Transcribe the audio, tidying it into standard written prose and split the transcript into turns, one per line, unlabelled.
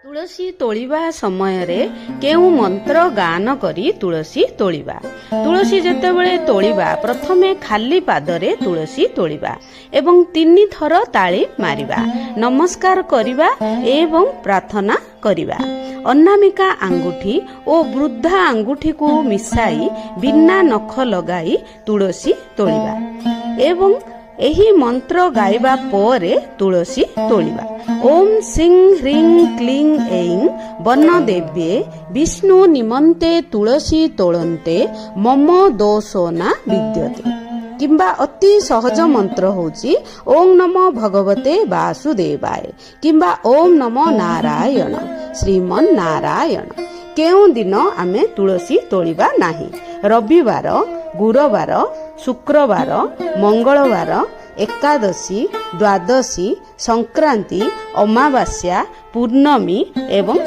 तुलसी तोलिबा समय केउ मंत्र गान करी तुलसी तोलिबा। तुलसी जेतेबेले तोलिबा प्रथमे खाली पादरे तुलसी तोलिबा एवं 3 थर ताली मारिबा, नमस्कार करिबा एवं प्रार्थना करिबा। अनामिका आंगुठी ओ वृद्धा आंगुठी को मिसाई बिना नख लगाई तुलसी तोलिबा एवं एही मंत्र गाइबा परे तुलसी तोलिबा। ओम सिंह ह्रीं क्लीं ऐं वनदेव्ये विष्णु निमन्ते तुलसी तोलन्ते मम दोषो न विद्यते। किंबा अति सहज मंत्र होची ओम नमो भगवते वासुदेवाय किंबा ओम नमो नारायण श्रीमन नारायण। केउ दिन आमे तुलसी तोलिबा नाही। रविवार, गुरुवार, शुक्रवार, मंगलवार, एकादशी, द्वादशी, संक्रांति, अमावास्या, पूर्णमी एवं